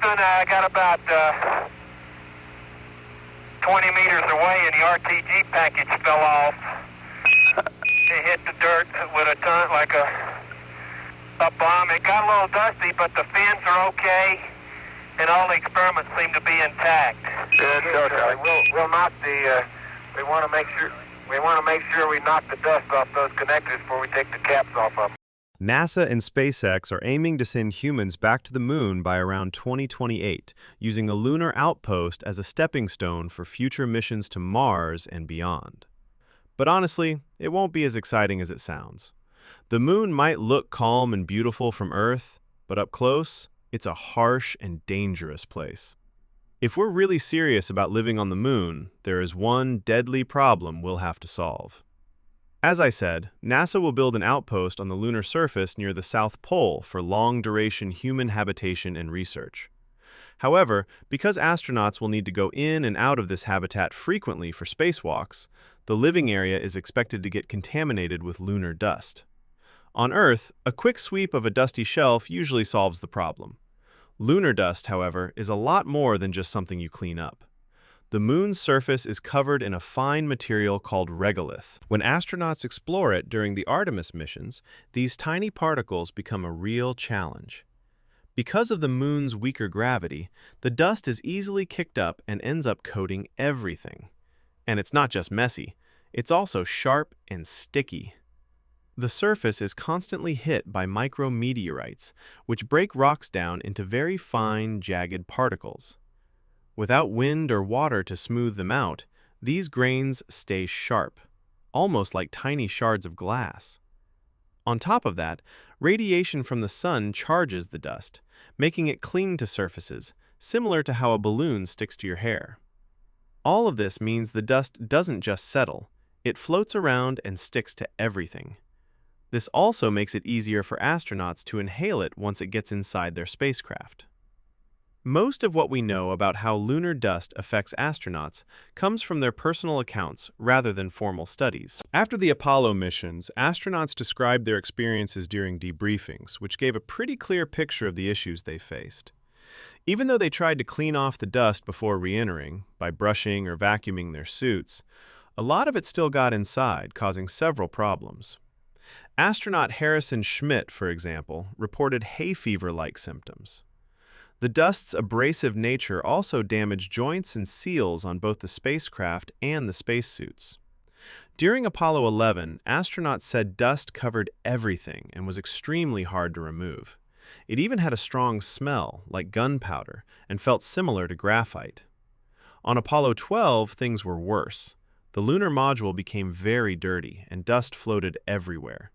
Houston, I got about 20 meters away and the RTG package fell off. It hit the dirt with a ton, like a bomb. It got a little dusty, but the fins are okay, and all the experiments seem to be intact. Good, so Charlie. We'll knock the. We want to make sure we knock the dust off those connectors before we take the caps off of them. NASA and SpaceX are aiming to send humans back to the moon by around 2028, using a lunar outpost as a stepping stone for future missions to Mars and beyond. But honestly, it won't be as exciting as it sounds. The moon might look calm and beautiful from Earth, but up close, it's a harsh and dangerous place. If we're really serious about living on the moon, there is one deadly problem we'll have to solve. As I said, NASA will build an outpost on the lunar surface near the South Pole for long-duration human habitation and research. However, because astronauts will need to go in and out of this habitat frequently for spacewalks, the living area is expected to get contaminated with lunar dust. On Earth, a quick sweep of a dusty shelf usually solves the problem. Lunar dust, however, is a lot more than just something you clean up. The moon's surface is covered in a fine material called regolith. When astronauts explore it during the Artemis missions, these tiny particles become a real challenge. Because of the moon's weaker gravity, the dust is easily kicked up and ends up coating everything. And it's not just messy, it's also sharp and sticky. The surface is constantly hit by micrometeorites, which break rocks down into very fine, jagged particles. Without wind or water to smooth them out, these grains stay sharp, almost like tiny shards of glass. On top of that, radiation from the sun charges the dust, making it cling to surfaces, similar to how a balloon sticks to your hair. All of this means the dust doesn't just settle, it floats around and sticks to everything. This also makes it easier for astronauts to inhale it once it gets inside their spacecraft. Most of what we know about how lunar dust affects astronauts comes from their personal accounts rather than formal studies. After the Apollo missions, astronauts described their experiences during debriefings, which gave a pretty clear picture of the issues they faced. Even though they tried to clean off the dust before re-entering, by brushing or vacuuming their suits, a lot of it still got inside, causing several problems. Astronaut Harrison Schmitt, for example, reported hay fever-like symptoms. The dust's abrasive nature also damaged joints and seals on both the spacecraft and the spacesuits. During Apollo 11, astronauts said dust covered everything and was extremely hard to remove. It even had a strong smell, like gunpowder, and felt similar to graphite. On Apollo 12, things were worse. The lunar module became very dirty, and dust floated everywhere.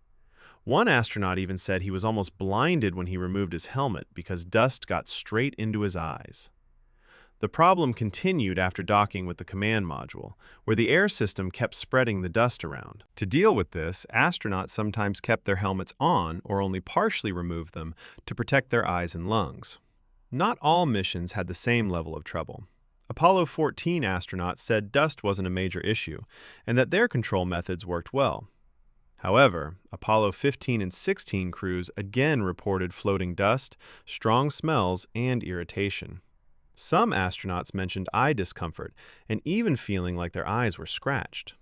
One astronaut even said he was almost blinded when he removed his helmet because dust got straight into his eyes. The problem continued after docking with the command module, where the air system kept spreading the dust around. To deal with this, astronauts sometimes kept their helmets on or only partially removed them to protect their eyes and lungs. Not all missions had the same level of trouble. Apollo 14 astronauts said dust wasn't a major issue and that their control methods worked well. However, Apollo 15 and 16 crews again reported floating dust, strong smells, and irritation. Some astronauts mentioned eye discomfort and even feeling like their eyes were scratched.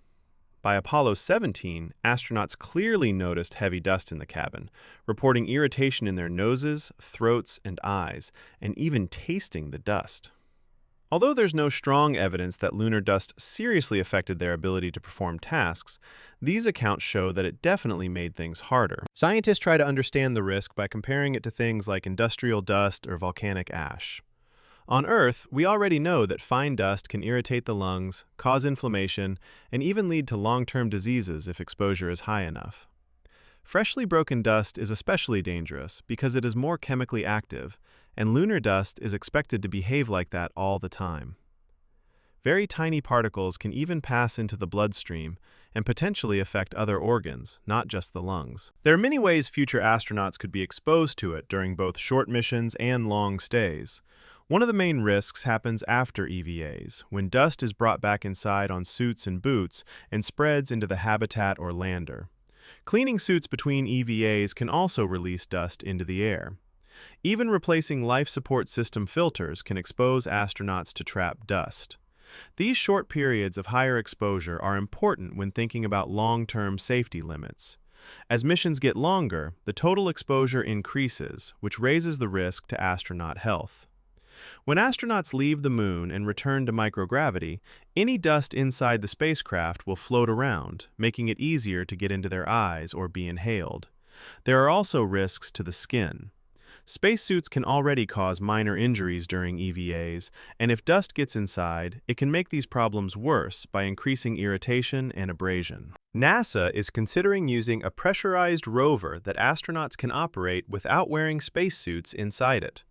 By Apollo 17, astronauts clearly noticed heavy dust in the cabin, reporting irritation in their noses, throats, and eyes, and even tasting the dust. Although there's no strong evidence that lunar dust seriously affected their ability to perform tasks, these accounts show that it definitely made things harder. Scientists try to understand the risk by comparing it to things like industrial dust or volcanic ash. On Earth, we already know that fine dust can irritate the lungs, cause inflammation, and even lead to long-term diseases if exposure is high enough. Freshly broken dust is especially dangerous because it is more chemically active, and lunar dust is expected to behave like that all the time. Very tiny particles can even pass into the bloodstream and potentially affect other organs, not just the lungs. There are many ways future astronauts could be exposed to it during both short missions and long stays. One of the main risks happens after EVAs, when dust is brought back inside on suits and boots and spreads into the habitat or lander. Cleaning suits between EVAs can also release dust into the air. Even replacing life support system filters can expose astronauts to trapped dust. These short periods of higher exposure are important when thinking about long-term safety limits. As missions get longer, the total exposure increases, which raises the risk to astronaut health. When astronauts leave the moon and return to microgravity, any dust inside the spacecraft will float around, making it easier to get into their eyes or be inhaled. There are also risks to the skin. Spacesuits can already cause minor injuries during EVAs, and if dust gets inside, it can make these problems worse by increasing irritation and abrasion. NASA is considering using a pressurized rover that astronauts can operate without wearing spacesuits inside it.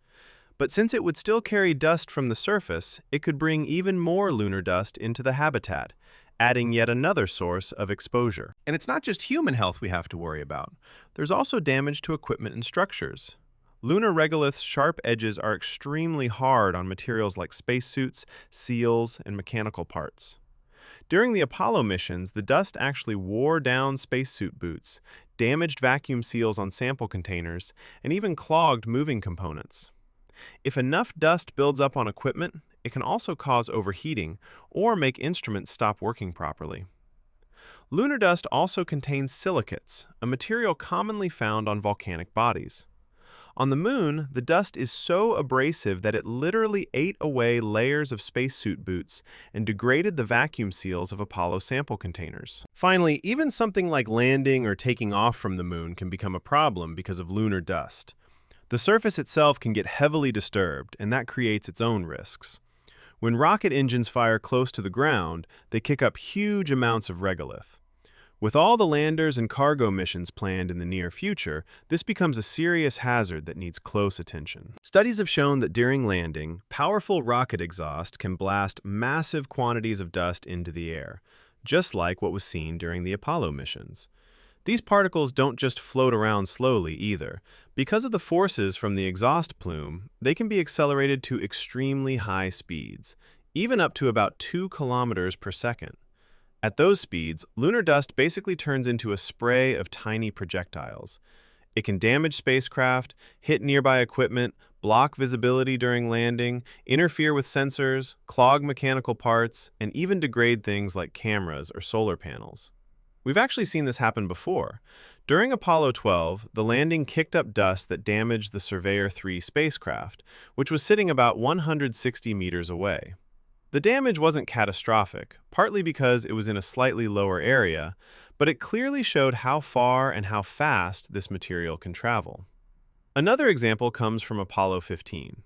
But since it would still carry dust from the surface, it could bring even more lunar dust into the habitat, adding yet another source of exposure. And it's not just human health we have to worry about. There's also damage to equipment and structures. Lunar regolith's sharp edges are extremely hard on materials like spacesuits, seals, and mechanical parts. During the Apollo missions, the dust actually wore down spacesuit boots, damaged vacuum seals on sample containers, and even clogged moving components. If enough dust builds up on equipment, it can also cause overheating or make instruments stop working properly. Lunar dust also contains silicates, a material commonly found on volcanic bodies. On the moon, the dust is so abrasive that it literally ate away layers of spacesuit boots and degraded the vacuum seals of Apollo sample containers. Finally, even something like landing or taking off from the moon can become a problem because of lunar dust. The surface itself can get heavily disturbed, and that creates its own risks. When rocket engines fire close to the ground, they kick up huge amounts of regolith. With all the landers and cargo missions planned in the near future, this becomes a serious hazard that needs close attention. Studies have shown that during landing, powerful rocket exhaust can blast massive quantities of dust into the air, just like what was seen during the Apollo missions. These particles don't just float around slowly either. Because of the forces from the exhaust plume, they can be accelerated to extremely high speeds, even up to about 2 kilometers per second. At those speeds, lunar dust basically turns into a spray of tiny projectiles. It can damage spacecraft, hit nearby equipment, block visibility during landing, interfere with sensors, clog mechanical parts, and even degrade things like cameras or solar panels. We've actually seen this happen before. During Apollo 12, the landing kicked up dust that damaged the Surveyor 3 spacecraft, which was sitting about 160 meters away. The damage wasn't catastrophic, partly because it was in a slightly lower area, but it clearly showed how far and how fast this material can travel. Another example comes from Apollo 15.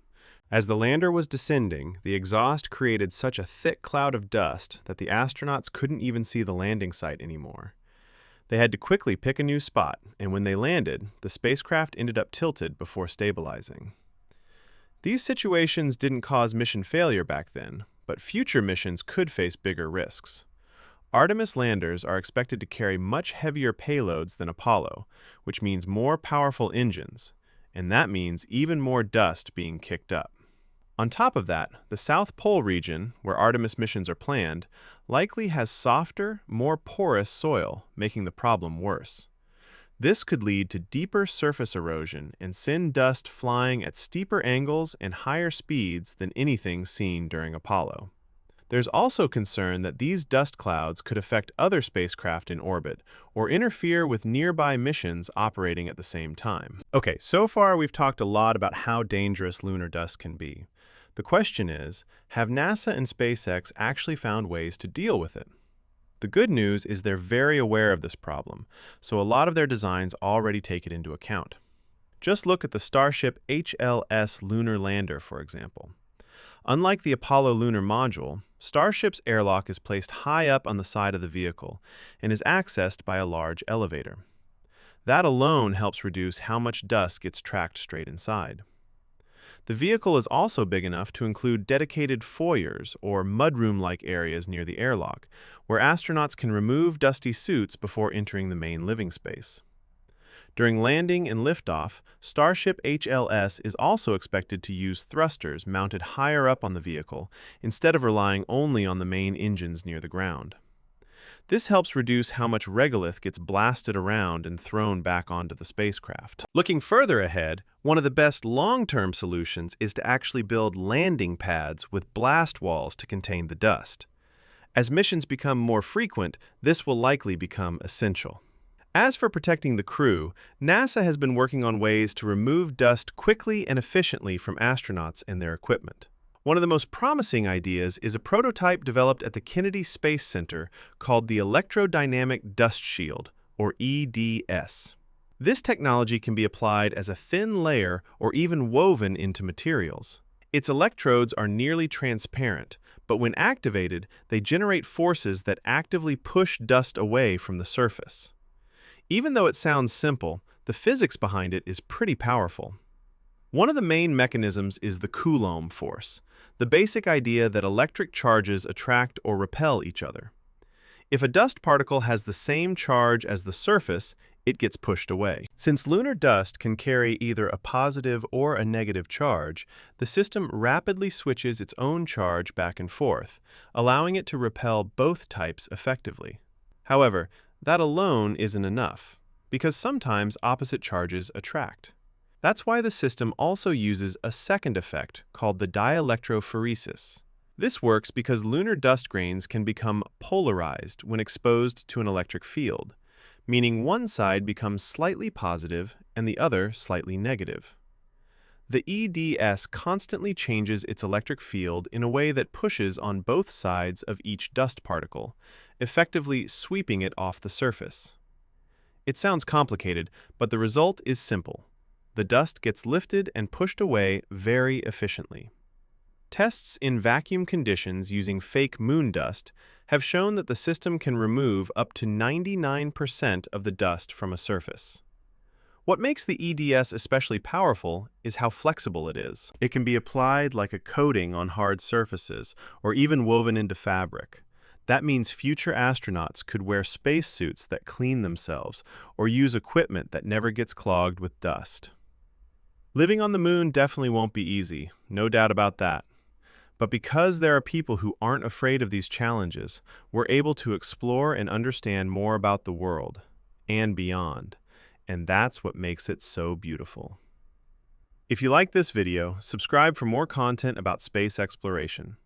As the lander was descending, the exhaust created such a thick cloud of dust that the astronauts couldn't even see the landing site anymore. They had to quickly pick a new spot, and when they landed, the spacecraft ended up tilted before stabilizing. These situations didn't cause mission failure back then, but future missions could face bigger risks. Artemis landers are expected to carry much heavier payloads than Apollo, which means more powerful engines, and that means even more dust being kicked up. On top of that, the South Pole region, where Artemis missions are planned, likely has softer, more porous soil, making the problem worse. This could lead to deeper surface erosion and send dust flying at steeper angles and higher speeds than anything seen during Apollo. There's also concern that these dust clouds could affect other spacecraft in orbit or interfere with nearby missions operating at the same time. Okay, so far we've talked a lot about how dangerous lunar dust can be. The question is, have NASA and SpaceX actually found ways to deal with it? The good news is they're very aware of this problem, so a lot of their designs already take it into account. Just look at the Starship HLS lunar lander, for example. Unlike the Apollo lunar module, Starship's airlock is placed high up on the side of the vehicle and is accessed by a large elevator. That alone helps reduce how much dust gets tracked straight inside. The vehicle is also big enough to include dedicated foyers or mudroom-like areas near the airlock, where astronauts can remove dusty suits before entering the main living space. During landing and liftoff, Starship HLS is also expected to use thrusters mounted higher up on the vehicle instead of relying only on the main engines near the ground. This helps reduce how much regolith gets blasted around and thrown back onto the spacecraft. Looking further ahead, one of the best long-term solutions is to actually build landing pads with blast walls to contain the dust. As missions become more frequent, this will likely become essential. As for protecting the crew, NASA has been working on ways to remove dust quickly and efficiently from astronauts and their equipment. One of the most promising ideas is a prototype developed at the Kennedy Space Center called the Electrodynamic Dust Shield, or EDS. This technology can be applied as a thin layer or even woven into materials. Its electrodes are nearly transparent, but when activated, they generate forces that actively push dust away from the surface. Even though it sounds simple, the physics behind it is pretty powerful. One of the main mechanisms is the Coulomb force, the basic idea that electric charges attract or repel each other. If a dust particle has the same charge as the surface, it gets pushed away. Since lunar dust can carry either a positive or a negative charge, the system rapidly switches its own charge back and forth, allowing it to repel both types effectively. However, that alone isn't enough, because sometimes opposite charges attract. That's why the system also uses a second effect called the dielectrophoresis. This works because lunar dust grains can become polarized when exposed to an electric field, meaning one side becomes slightly positive and the other slightly negative. The EDS constantly changes its electric field in a way that pushes on both sides of each dust particle, effectively sweeping it off the surface. It sounds complicated, but the result is simple. The dust gets lifted and pushed away very efficiently. Tests in vacuum conditions using fake moon dust have shown that the system can remove up to 99% of the dust from a surface. What makes the EDS especially powerful is how flexible it is. It can be applied like a coating on hard surfaces or even woven into fabric. That means future astronauts could wear spacesuits that clean themselves or use equipment that never gets clogged with dust. Living on the moon definitely won't be easy, no doubt about that. But because there are people who aren't afraid of these challenges, we're able to explore and understand more about the world and beyond. And that's what makes it so beautiful. If you like this video, subscribe for more content about space exploration.